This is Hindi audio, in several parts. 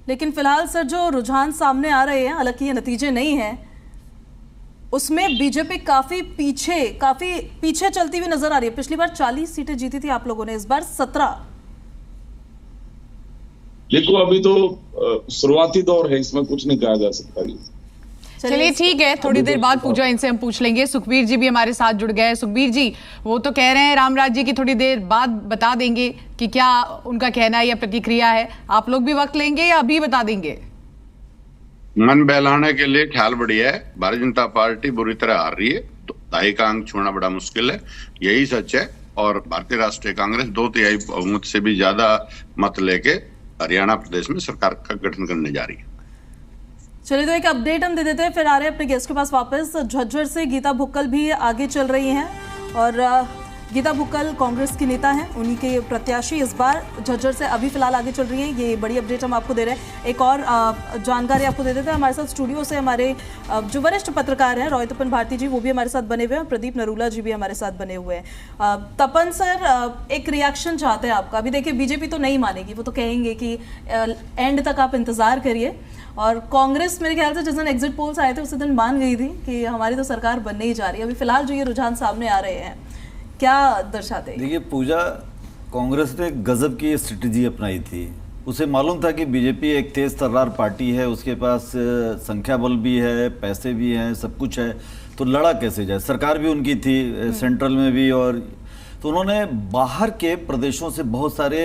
लेकिन फिलहाल सर जो रुझान सामने आ रहे हैं, हालांकि ये नतीजे नहीं हैं, उसमें बीजेपी काफी पीछे चलती हुई नजर आ रही है। पिछली बार 40 सीटें जीती थी आप लोगों ने, इस बार 17। देखो अभी तो शुरुआती दौर है, इसमें कुछ नहीं कहा जा सकता। चलिए ठीक है, थोड़ी देर बाद पूजा इनसे हम पूछ लेंगे। सुखबीर जी भी हमारे साथ जुड़ गए। सुखबीर जी, वो तो कह रहे हैं रामराज जी की थोड़ी देर बाद बता देंगे कि क्या उनका कहना है या प्रतिक्रिया है। आप लोग भी वक्त लेंगे या अभी बता देंगे? मन बहलाने के लिए ख्याल बढ़िया है। भारतीय जनता पार्टी बुरी तरह हार रही है, तो 2.5 का अंक छोड़ना बड़ा मुश्किल है, यही सच है। और भारतीय राष्ट्रीय कांग्रेस 2/3 बहुमत से भी ज्यादा मत लेके हरियाणा प्रदेश में सरकार का गठन करने जा रही है। चलिए तो एक अपडेट हम दे देते हैं, फिर आ रहे हैं अपने गेस्ट के पास वापस। झज्जर से गीता भुक्कल भी आगे चल रही हैं और गीता भुक्कल कांग्रेस की नेता हैं, उन्हीं के प्रत्याशी इस बार झज्जर से अभी फिलहाल आगे चल रही है। ये बड़ी अपडेट हम आपको दे रहे हैं। एक और जानकारी आपको दे देते हैं, हमारे साथ स्टूडियो से हमारे जो वरिष्ठ पत्रकार हैं रोहित तपन भारती जी, वो भी हमारे साथ बने हुए हैं, प्रदीप नरूला जी भी हमारे साथ बने हुए हैं। तपन सर, एक रिएक्शन चाहते हैं आपका। अभी देखिए बीजेपी तो नहीं मानेगी, वो तो कहेंगे कि एंड तक आप इंतजार करिए, और कांग्रेस मेरे ख्याल से जिस दिन एग्जिट पोल्स आए थे उसी दिन मान गई थी कि हमारी तो सरकार बनने ही जा रही है। अभी फिलहाल जो ये रुझान सामने आ रहे हैं, क्या दर्शाते हैं? देखिए पूजा, कांग्रेस ने गजब की स्ट्रेटजी अपनाई थी। उसे मालूम था कि बीजेपी एक तेज तर्रार पार्टी है, उसके पास संख्या बल भी है, पैसे भी हैं, सब कुछ है, तो लड़ा कैसे जाए। सरकार भी उनकी थी सेंट्रल में भी, और तो उन्होंने बाहर के प्रदेशों से बहुत सारे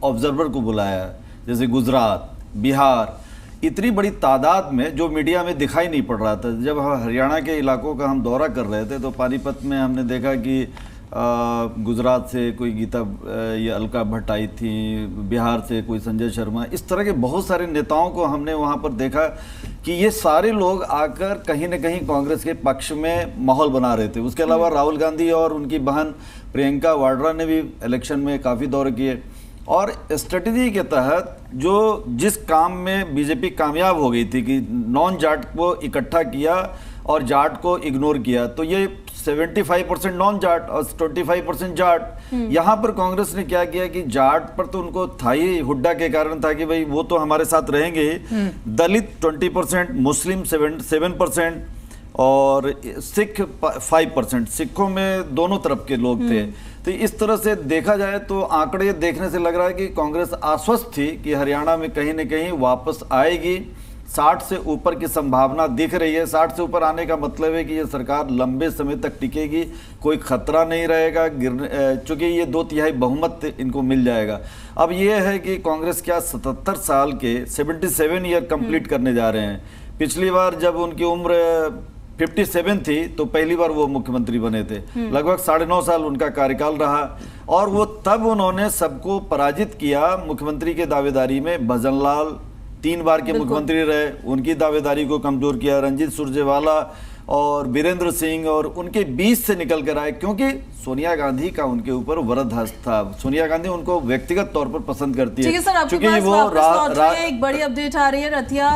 ऑब्जर्वर को बुलाया, जैसे गुजरात, बिहार, इतनी बड़ी तादाद में, जो मीडिया में दिखाई नहीं पड़ रहा था। जब हम हरियाणा के इलाकों का हम दौरा कर रहे थे तो पानीपत में हमने देखा कि गुजरात से कोई गीता ये अलका भट्ट आई थी, बिहार से कोई संजय शर्मा, इस तरह के बहुत सारे नेताओं को हमने वहाँ पर देखा कि ये सारे लोग आकर कहीं न कहीं कांग्रेस के पक्ष में माहौल बना रहे थे। उसके अलावा राहुल गांधी और उनकी बहन प्रियंका वाड्रा ने भी इलेक्शन में काफ़ी दौरे किए, और स्ट्रेटजी के तहत जो जिस काम में बीजेपी कामयाब हो गई थी कि नॉन जाट को इकट्ठा किया और जाट को इग्नोर किया, तो ये 75% नॉन जाट और 25% जाट। यहाँ पर कांग्रेस ने क्या किया कि जाट पर तो उनको था ही, हुड्डा के कारण था कि भाई वो तो हमारे साथ रहेंगे ही। दलित 20%, मुस्लिम 7% और सिख 5%। सिखों में दोनों तरफ के लोग थे। तो इस तरह से देखा जाए तो आंकड़े देखने से लग रहा है कि कांग्रेस आश्वस्त थी कि हरियाणा में कहीं न कहीं वापस आएगी। 60 से ऊपर की संभावना दिख रही है। 60 से ऊपर आने का मतलब है कि ये सरकार लंबे समय तक टिकेगी, कोई खतरा नहीं रहेगा चूंकि ये 2/3 बहुमत इनको मिल जाएगा। अब ये है कि कांग्रेस क्या 77 साल के 77 ईयर कंप्लीट करने जा रहे हैं। पिछली बार जब उनकी उम्र 57 थी तो पहली बार वो मुख्यमंत्री बने थे। लगभग 9.5 साल उनका कार्यकाल रहा, और वो तब उन्होंने सबको पराजित किया मुख्यमंत्री के दावेदारी में। भजन लाल 3 बार के मुख्यमंत्री रहे, उनकी दावेदारी को कमजोर किया। रणजीत सुरजेवाला और बीरेंद्र सिंह और उनके बीच से निकल कर आए, क्योंकि सोनिया गांधी का उनके ऊपर वरद हस्त था। सोनिया गांधी उनको व्यक्तिगत तौर पर पसंद करती है। क्योंकि वो एक बड़ी अपडेट आ रही है, रतिया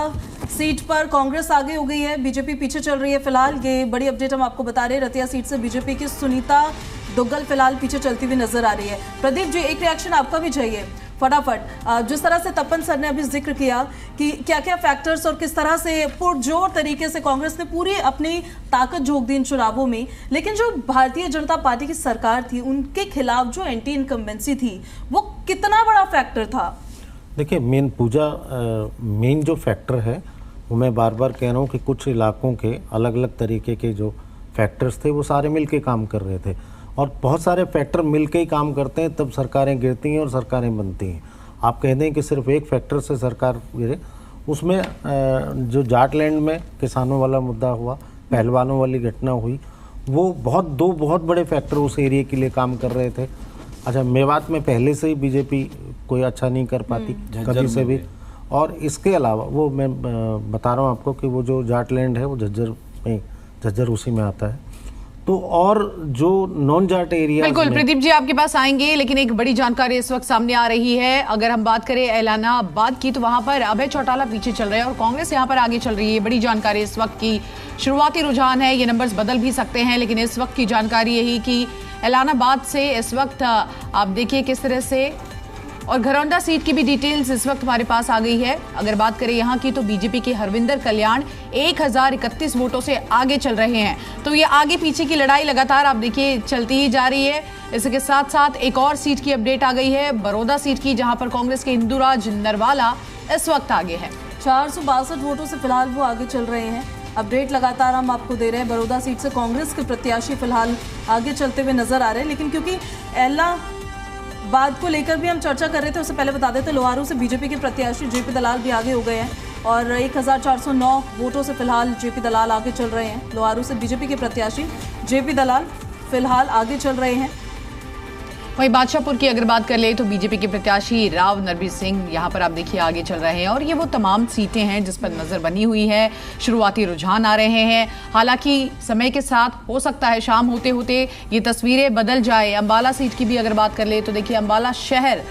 सीट पर कांग्रेस आगे हो गई है, बीजेपी पीछे चल रही है। फिलहाल ये बड़ी अपडेट हम आपको बता रहे हैं, रतिया सीट से बीजेपी की सुनीता दुग्गल फिलहाल पीछे चलती हुई नजर आ रही है। प्रदीप जी, एक रिएक्शन आपका भी चाहिए फटाफट। जिस तरह से तपन सर ने अभी जिक्र किया कि क्या क्या फैक्टर्स और किस तरह से पुरजोर तरीके से कांग्रेस ने पूरी अपनी ताकत झोंक दी इन चुनावों में, लेकिन जो भारतीय जनता पार्टी की सरकार थी उनके खिलाफ जो एंटी इनकम्बेंसी थी वो कितना बड़ा फैक्टर था? देखिए मेन जो फैक्टर है वो मैं बार बार कह रहा हूँ कि कुछ इलाकों के अलग अलग तरीके के जो फैक्टर्स थे वो सारे मिल के काम कर रहे थे, और बहुत सारे फैक्टर मिल के ही काम करते हैं तब सरकारें गिरती हैं और सरकारें बनती हैं। आप कह दें कि सिर्फ एक फैक्टर से सरकार गिरे, उसमें जो जाटलैंड में किसानों वाला मुद्दा हुआ, पहलवानों वाली घटना हुई, वो दो बहुत बड़े फैक्टर उस एरिया के लिए काम कर रहे थे। अच्छा, मेवात में पहले से ही बीजेपी कोई अच्छा नहीं कर पाती कभी से भी, और इसके अलावा वो मैं बता रहा हूँ आपको कि वो जो जाटलैंड है वो झज्जर उसी में आता है। तो और जो नॉन जाट एरिया, बिल्कुल प्रदीप जी आपके पास आएंगे, लेकिन एक बड़ी जानकारी इस वक्त सामने आ रही है। अगर हम बात करें एलानाबाद की तो वहां पर अभय चौटाला पीछे चल रहे हैं और कांग्रेस यहां पर आगे चल रही है। बड़ी जानकारी इस वक्त की, शुरुआती रुझान है, ये नंबर्स बदल भी सकते हैं, लेकिन इस वक्त की जानकारी यही कि एलानाबाद से इस वक्त आप देखिए किस तरह से और घरौंडा सीट की भी डिटेल्स इस वक्त हमारे पास आ गई है। अगर बात करें यहाँ की तो बीजेपी के हरविंदर कल्याण 1031 वोटों से आगे चल रहे हैं। तो ये आगे पीछे की लड़ाई लगातार आप देखिए चलती ही जा रही है। इसके साथ साथ एक और सीट की अपडेट आ गई है, बड़ौदा सीट की, जहां पर कांग्रेस के इंदुराज नरवाला इस वक्त आगे है। 462 वोटों से फिलहाल वो आगे चल रहे हैं। अपडेट लगातार हम आपको दे रहे हैं। बड़ौदा सीट से कांग्रेस के प्रत्याशी फिलहाल आगे चलते हुए नजर आ रहे हैं, लेकिन क्योंकि इलाहाबाद को लेकर भी हम चर्चा कर रहे थे, उससे पहले बता देते लोहारू से बीजेपी के प्रत्याशी जेपी दलाल भी आगे हो गए हैं और 1409 वोटों से फिलहाल जेपी दलाल आगे चल रहे हैं। लोहारू से बीजेपी के प्रत्याशी जेपी दलाल फिलहाल आगे चल रहे हैं। वहीं बादशाहपुर की अगर बात कर ले तो बीजेपी के प्रत्याशी राव नरबीर सिंह यहां पर आप देखिए आगे चल रहे हैं और ये वो तमाम सीटें हैं जिस पर नजर बनी हुई है। शुरुआती रुझान आ रहे हैं, हालांकि समय के साथ हो सकता है शाम होते होते ये तस्वीरें बदल जाए। अंबाला सीट की भी अगर बात कर ले तो देखिए अंबाला शहर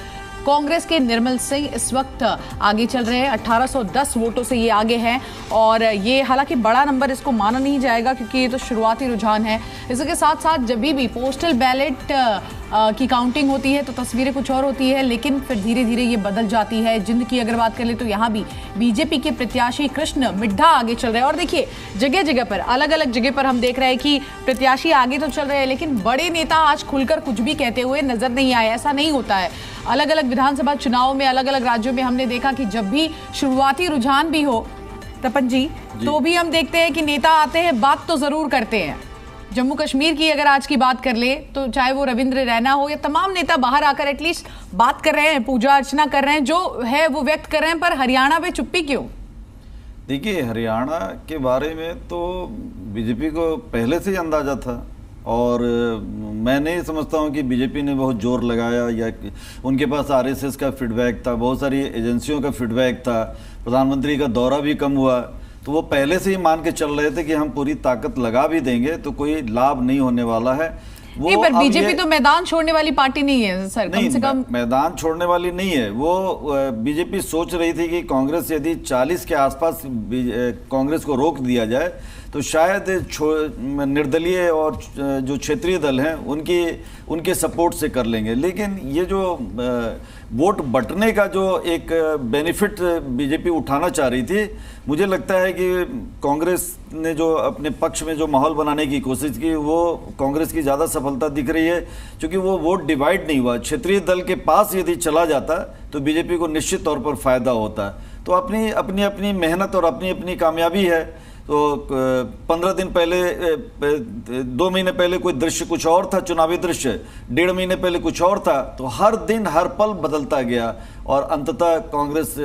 कांग्रेस के निर्मल सिंह इस वक्त आगे चल रहे हैं, 1810 वोटों से ये आगे हैं और ये हालांकि बड़ा नंबर इसको माना नहीं जाएगा क्योंकि ये तो शुरुआती रुझान है। इसके साथ साथ जब भी पोस्टल बैलेट की काउंटिंग होती है तो तस्वीरें कुछ और होती है, लेकिन फिर धीरे धीरे ये बदल जाती है। जिंद की अगर बात कर ले तो यहाँ भी बीजेपी के प्रत्याशी कृष्ण मिड्ढा आगे चल रहे हैं और देखिए जगह जगह पर अलग अलग जगह पर हम देख रहे हैं कि प्रत्याशी आगे तो चल रहे हैं, लेकिन बड़े नेता आज खुलकर कुछ भी कहते हुए नजर नहीं आए। ऐसा नहीं होता है। अलग अलग विधानसभा चुनाव में अलग अलग राज्यों में हमने देखा कि जब भी शुरुआती रुझान भी हो तपन जी तो भी हम देखते हैं कि नेता आते हैं, बात तो जरूर करते हैं। जम्मू कश्मीर की अगर आज की बात कर ले तो चाहे वो रविंद्र रैना हो या तमाम नेता बाहर आकर एटलीस्ट बात कर रहे हैं, पूजा अर्चना कर रहे हैं, जो है वो व्यक्त कर रहे हैं, पर हरियाणा पे चुप्पी क्यों? देखिए, हरियाणा के बारे में तो बीजेपी को पहले से ही अंदाजा था और मैं नहीं समझता हूं कि बीजेपी ने बहुत जोर लगाया या उनके पास आरएसएस का फीडबैक था, बहुत सारी एजेंसियों का फीडबैक था, प्रधानमंत्री का दौरा भी कम हुआ, तो वो पहले से ही मान के चल रहे थे कि हम पूरी ताकत लगा भी देंगे तो कोई लाभ नहीं होने वाला है। वो नहीं, पर बीजेपी तो मैदान छोड़ने वाली पार्टी नहीं है सर, कम से कम मैदान छोड़ने वाली नहीं है। वो बीजेपी सोच रही थी कि कांग्रेस यदि 40 के आसपास कांग्रेस को रोक दिया जाए तो शायद निर्दलीय और जो क्षेत्रीय दल हैं उनके सपोर्ट से कर लेंगे, लेकिन ये जो वोट बंटने का जो एक बेनिफिट बीजेपी उठाना चाह रही थी, मुझे लगता है कि कांग्रेस ने जो अपने पक्ष में जो माहौल बनाने की कोशिश की वो कांग्रेस की ज़्यादा सफलता दिख रही है, क्योंकि वो वोट डिवाइड नहीं हुआ। क्षेत्रीय दल के पास यदि चला जाता तो बीजेपी को निश्चित तौर पर फायदा होता। तो अपनी मेहनत और अपनी कामयाबी है। तो 15 दिन पहले 2 महीने पहले कोई दृश्य कुछ और था, चुनावी दृश्य 1.5 महीने पहले कुछ और था, तो हर दिन हर पल बदलता गया और अंततः कांग्रेस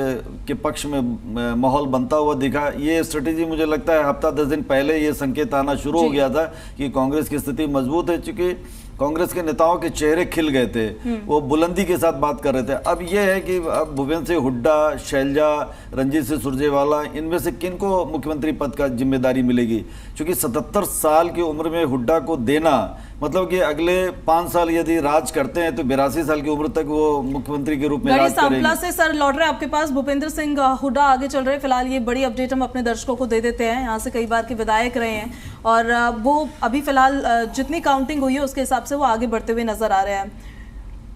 के पक्ष में माहौल बनता हुआ दिखा। ये स्ट्रेटेजी मुझे लगता है हफ्ता 10 दिन पहले ये संकेत आना शुरू हो गया था कि कांग्रेस की स्थिति मजबूत है, चूंकि कांग्रेस के नेताओं के चेहरे खिल गए थे, वो बुलंदी के साथ बात कर रहे थे। अब ये है कि अब भूपेंद्र सिंह हुड्डा, शैलजा, रणजीत सिंह सुरजेवाला, इनमें से किनको मुख्यमंत्री पद का जिम्मेदारी मिलेगी? क्योंकि 77 साल की उम्र में हुड्डा को देना मतलब कि अगले 5 साल यदि राज करते हैं तो 82 साल की उम्र तक वो मुख्यमंत्री के रूप में राज करेंगे। से सर लौट रहे आपके पास, भूपेंद्र सिंह हुड्डा आगे चल रहे। फिलहाल ये बड़ी अपडेट हम अपने दर्शकों को दे देते हैं। यहाँ से कई बार के विधायक रहे हैं और वो अभी फिलहाल जितनी काउंटिंग हुई है उसके हिसाब से वो आगे बढ़ते हुए नजर आ रहे हैं।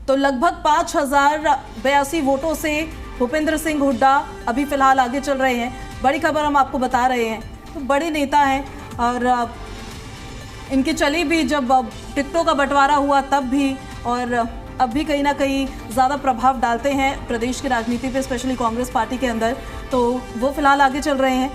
तो लगभग 5082 वोटों से भूपेंद्र सिंह हुड्डा अभी फिलहाल आगे चल रहे हैं। बड़ी खबर हम आपको बता रहे हैं। तो बड़े नेता हैं और इनकी चली भी जब टिकटों का बंटवारा हुआ तब भी और अब भी कहीं ना कहीं ज़्यादा प्रभाव डालते हैं प्रदेश की राजनीति पे, स्पेशली कांग्रेस पार्टी के अंदर। तो वो फिलहाल आगे चल रहे हैं।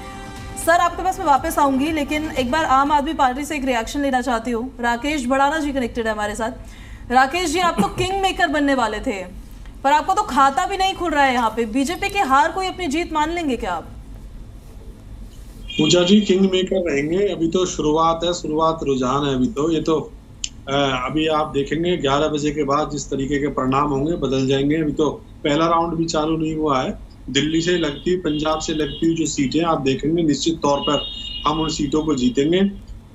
सर आपके पास मैं वापस आऊंगी, लेकिन एक बार आम आदमी पार्टी से एक रिएक्शन लेना चाहती हूँ। राकेश भड़ाना जी कनेक्टेड है हमारे साथ। राकेश जी, आप तो किंग मेकर बनने वाले थे, पर आपको तो खाता भी नहीं खुल रहा है यहाँ पे। बीजेपी की हार कोई अपनी जीत मान लेंगे क्या आप? पूजा जी, किंग मेकर रहेंगे। अभी तो शुरुआत है, शुरुआत रुझान है अभी तो। ये तो अभी आप देखेंगे 11 बजे के बाद जिस तरीके के परिणाम होंगे बदल जाएंगे। अभी तो पहला राउंड भी चालू नहीं हुआ है। दिल्ली से लगती हुई, पंजाब से लगती हुई जो सीटें आप देखेंगे, निश्चित तौर पर हम उन सीटों को जीतेंगे।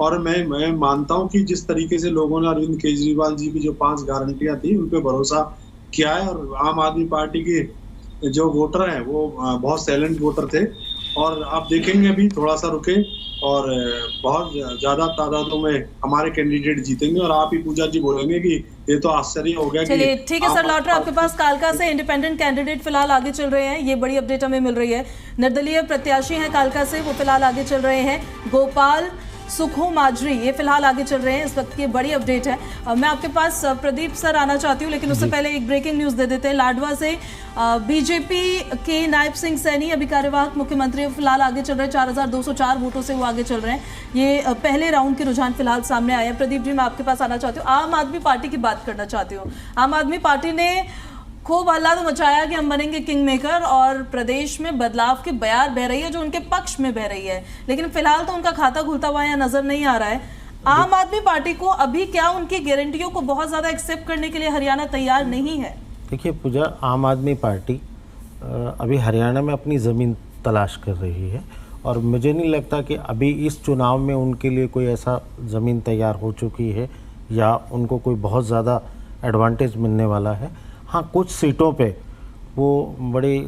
और मैं मानता हूं कि जिस तरीके से लोगों ने अरविंद केजरीवाल जी की जो 5 गारंटियां थी उन पर भरोसा किया है और आम आदमी पार्टी के जो वोटर हैं वो बहुत साइलेंट वोटर थे और आप देखेंगे अभी थोड़ा सा रुके और बहुत ज्यादा तादादों में हमारे कैंडिडेट जीतेंगे और आप ही पूजा जी बोलेंगे कि ये तो आश्चर्य हो गया। चलिए ठीक है सर, लौट रहे आपके पास। कालका से इंडिपेंडेंट कैंडिडेट फिलहाल आगे चल रहे हैं, ये बड़ी अपडेट हमें मिल रही है। निर्दलीय प्रत्याशी हैं कालका से, वो फिलहाल आगे चल रहे हैं। गोपाल सुखो माजरी ये फिलहाल आगे चल रहे हैं, इस वक्त की बड़ी अपडेट है। मैं आपके पास प्रदीप सर आना चाहती हूँ, लेकिन उससे पहले एक ब्रेकिंग न्यूज दे देते हैं। लाडवा से बीजेपी के नायब सिंह सैनी अभी कार्यवाहक मुख्यमंत्री फिलहाल आगे चल रहे हैं, 4204 वोटों से वो आगे चल रहे हैं। ये पहले राउंड के रुझान फिलहाल सामने आए हैं। प्रदीप जी मैं आपके पास आना चाहती हूँ, आम आदमी पार्टी की बात करना चाहती हूँ। आम आदमी पार्टी ने खूब हल्ला तो मचाया कि हम बनेंगे किंग मेकर और प्रदेश में बदलाव की बयार बह रही है जो उनके पक्ष में बह रही है, लेकिन फिलहाल तो उनका खाता खुलता हुआ यहाँ नजर नहीं आ रहा है। आम आदमी पार्टी को अभी क्या उनकी गारंटियों को बहुत ज्यादा एक्सेप्ट करने के लिए हरियाणा तैयार नहीं है? देखिए पूजा, आम आदमी पार्टी अभी हरियाणा में अपनी ज़मीन तलाश कर रही है और मुझे नहीं लगता कि अभी इस चुनाव में उनके लिए कोई ऐसा ज़मीन तैयार हो चुकी है या उनको कोई बहुत ज़्यादा एडवांटेज मिलने वाला है। हाँ, कुछ सीटों पे वो बड़ी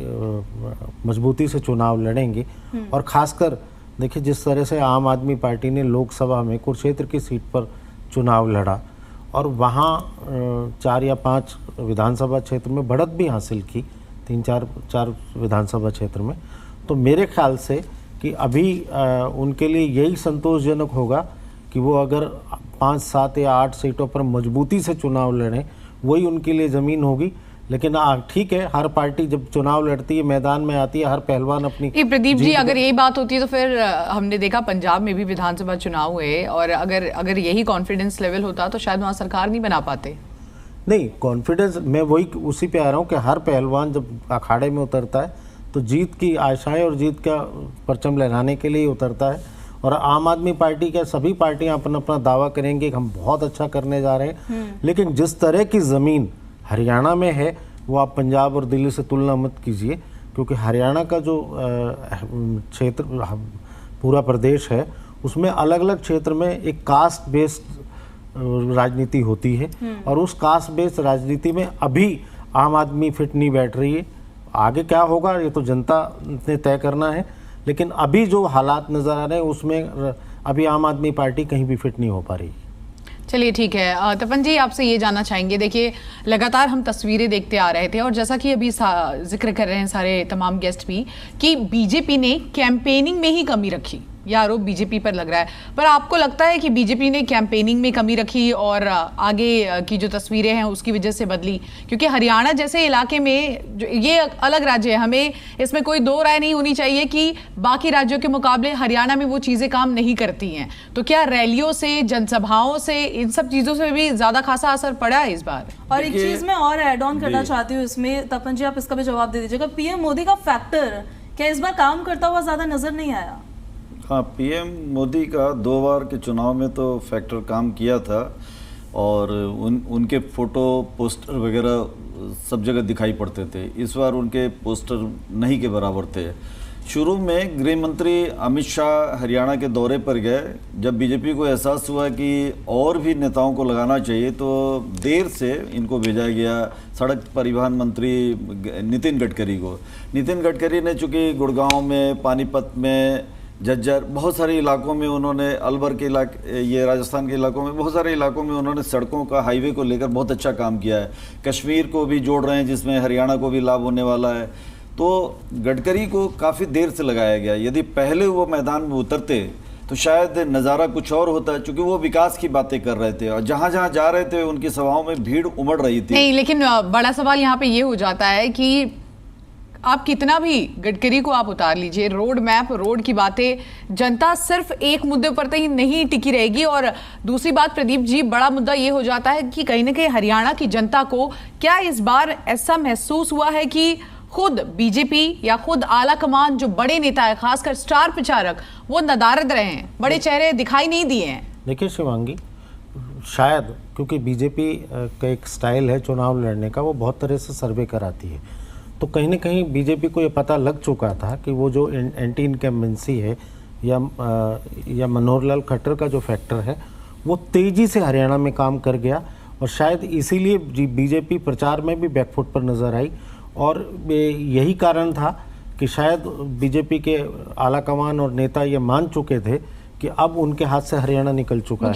मजबूती से चुनाव लड़ेंगे और ख़ासकर देखिए जिस तरह से आम आदमी पार्टी ने लोकसभा में कुरुक्षेत्र की सीट पर चुनाव लड़ा और वहाँ 4 या 5 विधानसभा क्षेत्र में बढ़त भी हासिल की, 3-4 विधानसभा क्षेत्र में, तो मेरे ख्याल से कि अभी उनके लिए यही संतोषजनक होगा कि वो अगर 5, 7 या 8 सीटों पर मजबूती से चुनाव लड़ें, वही उनके लिए ज़मीन होगी। लेकिन ठीक है, हर पार्टी जब चुनाव लड़ती है, मैदान में आती है, हर पहलवान अपनी। प्रदीप जी अगर यही बात होती है तो फिर हमने देखा पंजाब में भी विधानसभा चुनाव हुए और अगर यही कॉन्फिडेंस लेवल होता तो शायद वहाँ सरकार नहीं बना पाते। नहीं, कॉन्फिडेंस मैं वही उसी पे आ रहा हूँ कि हर पहलवान जब अखाड़े में उतरता है तो जीत की आशाएं और जीत का परचम लहराने के लिए उतरता है। और आम आदमी पार्टी के सभी पार्टियां अपना अपना दावा करेंगे कि हम बहुत अच्छा करने जा रहे हैं, लेकिन जिस तरह की ज़मीन हरियाणा में है वो आप पंजाब और दिल्ली से तुलना मत कीजिए, क्योंकि हरियाणा का जो क्षेत्र पूरा प्रदेश है उसमें अलग अलग क्षेत्र में एक कास्ट बेस्ड राजनीति होती है और उस कास्ट बेस्ड राजनीति में अभी आम आदमी फिट नहीं बैठ रही है। आगे क्या होगा ये तो जनता ने तय करना है, लेकिन अभी जो हालात नज़र आ रहे हैं उसमें अभी आम आदमी पार्टी कहीं भी फिट नहीं हो पा रही। चलिए ठीक है, तपन जी आपसे ये जानना चाहेंगे, देखिए लगातार हम तस्वीरें देखते आ रहे थे और जैसा कि अभी जिक्र कर रहे हैं सारे तमाम गेस्ट भी कि बीजेपी ने कैंपेनिंग में ही कमी रखी, यह आरोप बीजेपी पर लग रहा है, पर आपको लगता है कि बीजेपी ने कैंपेनिंग में कमी रखी और आगे की जो तस्वीरें हैं उसकी वजह से बदली? क्योंकि हरियाणा जैसे इलाके में जो ये अलग राज्य है, हमें इसमें कोई दो राय नहीं होनी चाहिए कि बाकी राज्यों के मुकाबले हरियाणा में वो चीज़ें काम नहीं करती हैं, तो क्या रैलियों से, जनसभाओं से, इन सब चीज़ों से भी ज़्यादा खासा असर पड़ा है इस बार? और एक चीज़ मैं और एड ऑन करना चाहती हूँ इसमें, तपन जी आप इसका भी जवाब दे दीजिएगा। पीएम मोदी का फैक्टर क्या इस बार काम करता हुआ ज़्यादा नजर नहीं आया? हाँ, पीएम मोदी का 2 बार के चुनाव में तो फैक्टर काम किया था और उनके फोटो पोस्टर वगैरह सब जगह दिखाई पड़ते थे। इस बार उनके पोस्टर नहीं के बराबर थे। शुरू में गृह मंत्री अमित शाह हरियाणा के दौरे पर गए, जब बीजेपी को एहसास हुआ कि और भी नेताओं को लगाना चाहिए तो देर से इनको भेजा गया सड़क परिवहन मंत्री नितिन गडकरी को। नितिन गडकरी ने चूँकि गुड़गांव में, पानीपत में, झज्जर, बहुत सारे इलाकों में उन्होंने, अलवर के इलाके, ये राजस्थान के इलाकों में, बहुत सारे इलाकों में उन्होंने सड़कों का, हाईवे को लेकर बहुत अच्छा काम किया है। कश्मीर को भी जोड़ रहे हैं जिसमें हरियाणा को भी लाभ होने वाला है। तो गडकरी को काफ़ी देर से लगाया गया। यदि पहले वो मैदान में उतरते तो शायद नज़ारा कुछ और होता है, क्योंकि वो विकास की बातें कर रहे थे और जहाँ जहाँ जा रहे थे उनकी सभाओं में भीड़ उमड़ रही थी। नहीं, लेकिन बड़ा सवाल यहाँ पे ये हो जाता है कि आप कितना भी गडकरी को आप उतार लीजिए, रोड मैप, रोड की बातें, जनता सिर्फ एक मुद्दे पर तो ही नहीं टिकी रहेगी। और दूसरी बात प्रदीप जी, बड़ा मुद्दा ये हो जाता है कि कहीं ना कहीं हरियाणा की जनता को क्या इस बार ऐसा महसूस हुआ है कि खुद बीजेपी या खुद आला कमान, जो बड़े नेता है, खासकर स्टार प्रचारक, वो नदारद रहे हैं, बड़े चेहरे दिखाई नहीं दिए हैं? देखिए शिवांगी, शायद क्योंकि बीजेपी का एक स्टाइल है चुनाव लड़ने का, वो बहुत तरह से सर्वे कराती है, तो कहीं ना कहीं बीजेपी को ये पता लग चुका था कि वो जो एंटी इनकम्बेंसी है या मनोहर लाल खट्टर का जो फैक्टर है वो तेज़ी से हरियाणा में काम कर गया और शायद इसीलिए बीजेपी प्रचार में भी बैकफुट पर नज़र आई। और यही कारण था कि शायद बीजेपी के आला कमान और नेता ये मान चुके थे कि अब उनके हाथ से हरियाणा निकल चुका है।